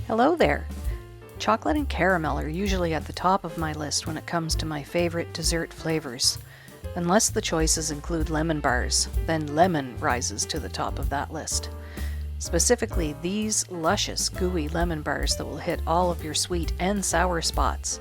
Hello there! Chocolate and caramel are usually at the top of my list when it comes to my favorite dessert flavors. Unless the choices include lemon bars, then lemon rises to the top of that list. Specifically, these luscious, gooey lemon bars that will hit all of your sweet and sour spots.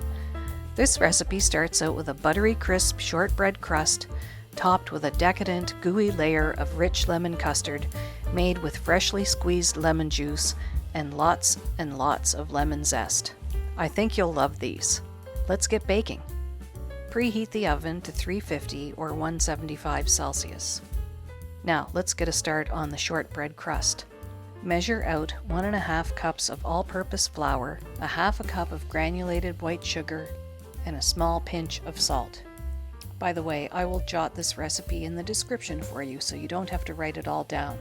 This recipe starts out with a buttery crisp shortbread crust, topped with a decadent, gooey layer of rich lemon custard made with freshly squeezed lemon juice and lots of lemon zest. I think you'll love these. Let's get baking. Preheat the oven to 350 or 175 Celsius. Now let's get a start on the shortbread crust. Measure out 1.5 cups of all-purpose flour, a half a cup of granulated white sugar, and a small pinch of salt. By the way, I will jot this recipe in the description for you so you don't have to write it all down.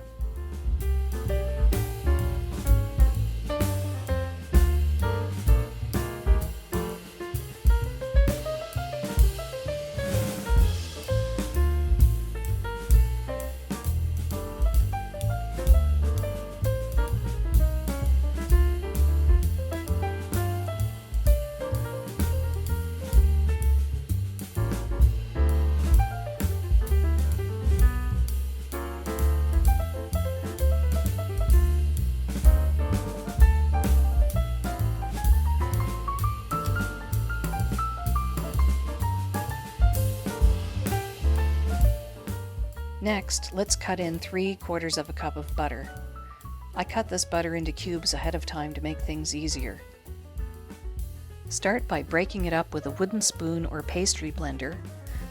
Next, let's cut in 3/4 of a cup of butter. I cut this butter into cubes ahead of time to make things easier. Start by breaking it up with a wooden spoon or pastry blender,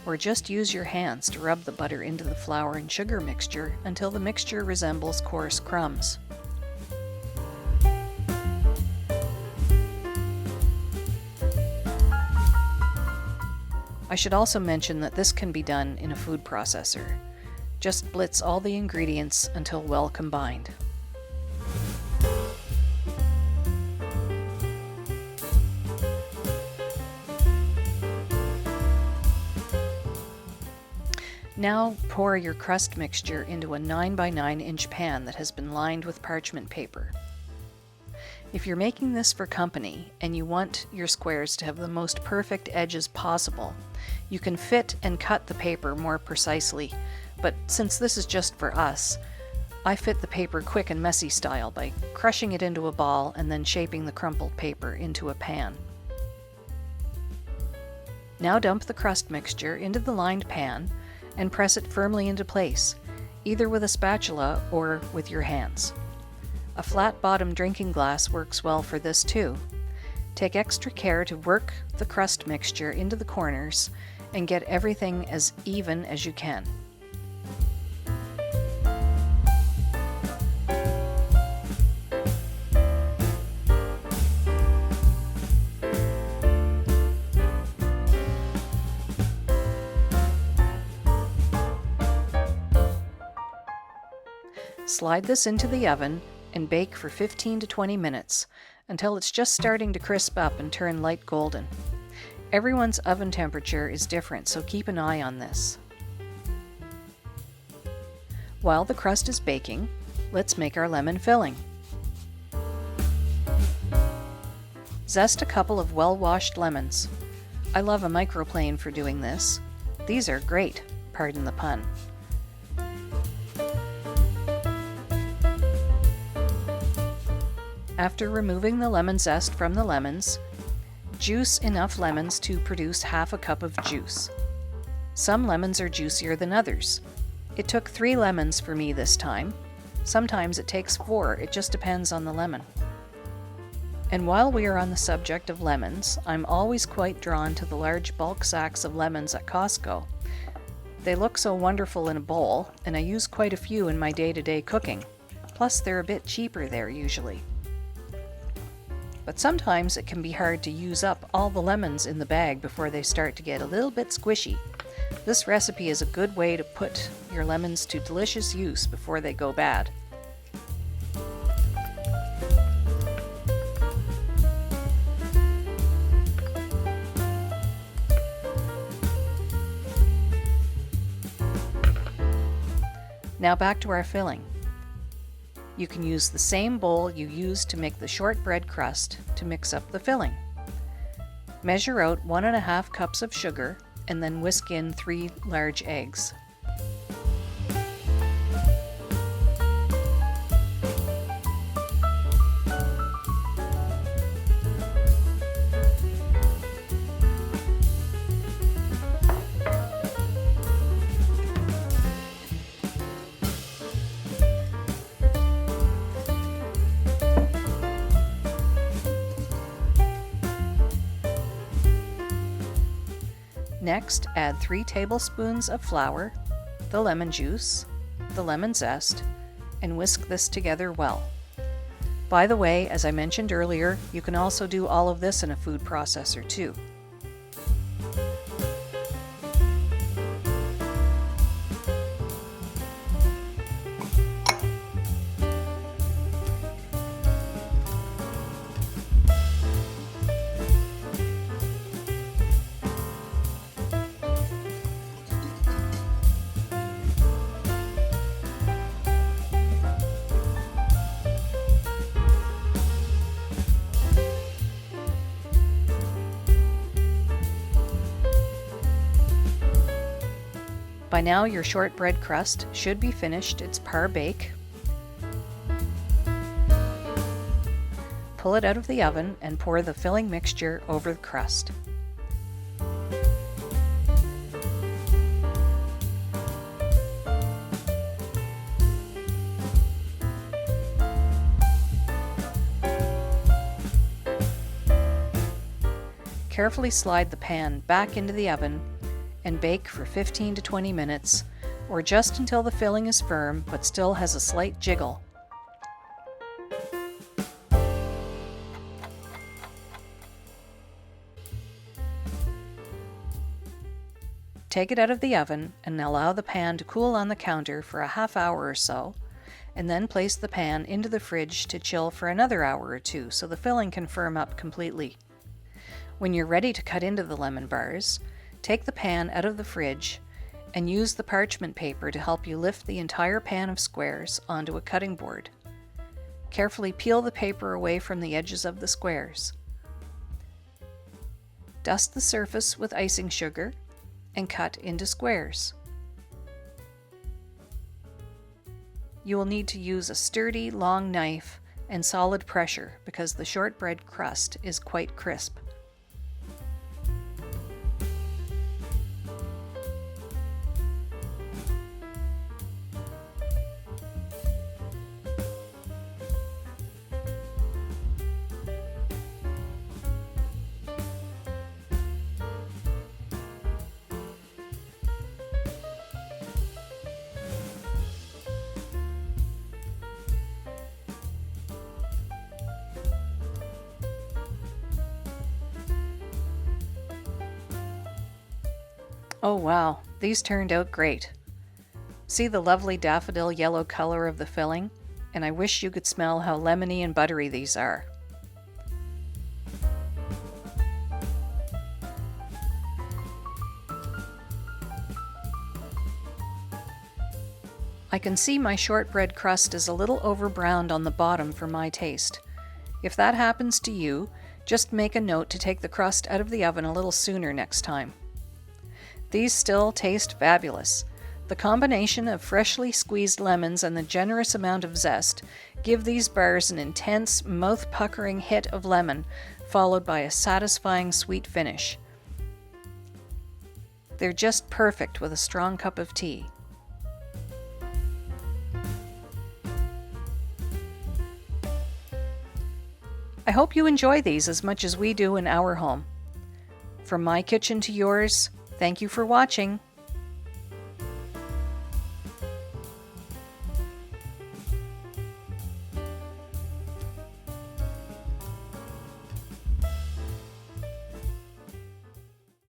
or just use your hands to rub the butter into the flour and sugar mixture until the mixture resembles coarse crumbs. I should also mention that this can be done in a food processor. Just blitz all the ingredients until well combined. Now pour your crust mixture into a 9 by 9 inch pan that has been lined with parchment paper. If you're making this for company and you want your squares to have the most perfect edges possible, you can fit and cut the paper more precisely. But since this is just for us, I fit the paper quick and messy style by crushing it into a ball and then shaping the crumpled paper into a pan. Now dump the crust mixture into the lined pan and press it firmly into place, either with a spatula or with your hands. A flat-bottom drinking glass works well for this too. Take extra care to work the crust mixture into the corners and get everything as even as you can. Slide this into the oven and bake for 15 to 20 minutes until it's just starting to crisp up and turn light golden. Everyone's oven temperature is different, so keep an eye on this. While the crust is baking, let's make our lemon filling. Zest a couple of well-washed lemons. I love a microplane for doing this. These are great, pardon the pun. After removing the lemon zest from the lemons, juice enough lemons to produce half a cup of juice. Some lemons are juicier than others. It took 3 lemons for me this time. Sometimes it takes 4, it just depends on the lemon. And while we are on the subject of lemons, I'm always quite drawn to the large bulk sacks of lemons at Costco. They look so wonderful in a bowl, and I use quite a few in my day-to-day cooking. Plus they're a bit cheaper there usually. But sometimes it can be hard to use up all the lemons in the bag before they start to get a little bit squishy. This recipe is a good way to put your lemons to delicious use before they go bad. Now back to our filling. You can use the same bowl you used to make the shortbread crust to mix up the filling. Measure out 1½ cups of sugar and then whisk in 3 large eggs. Next, add 3 tablespoons of flour, the lemon juice, the lemon zest, and whisk this together well. By the way, as I mentioned earlier, you can also do all of this in a food processor too. By now your shortbread crust should be finished its par bake. Pull it out of the oven and pour the filling mixture over the crust. Carefully slide the pan back into the oven and bake for 15 to 20 minutes, or just until the filling is firm but still has a slight jiggle. Take it out of the oven and allow the pan to cool on the counter for a half hour or so, and then place the pan into the fridge to chill for another hour or two so the filling can firm up completely. When you're ready to cut into the lemon bars, take the pan out of the fridge and use the parchment paper to help you lift the entire pan of squares onto a cutting board. Carefully peel the paper away from the edges of the squares. Dust the surface with icing sugar and cut into squares. You will need to use a sturdy, long knife and solid pressure because the shortbread crust is quite crisp. Oh wow, these turned out great. See the lovely daffodil yellow color of the filling? And I wish you could smell how lemony and buttery these are. I can see my shortbread crust is a little over-browned on the bottom for my taste. If that happens to you, just make a note to take the crust out of the oven a little sooner next time. These still taste fabulous. The combination of freshly squeezed lemons and the generous amount of zest give these bars an intense, mouth-puckering hit of lemon, followed by a satisfying sweet finish. They're just perfect with a strong cup of tea. I hope you enjoy these as much as we do in our home. From my kitchen to yours, thank you for watching.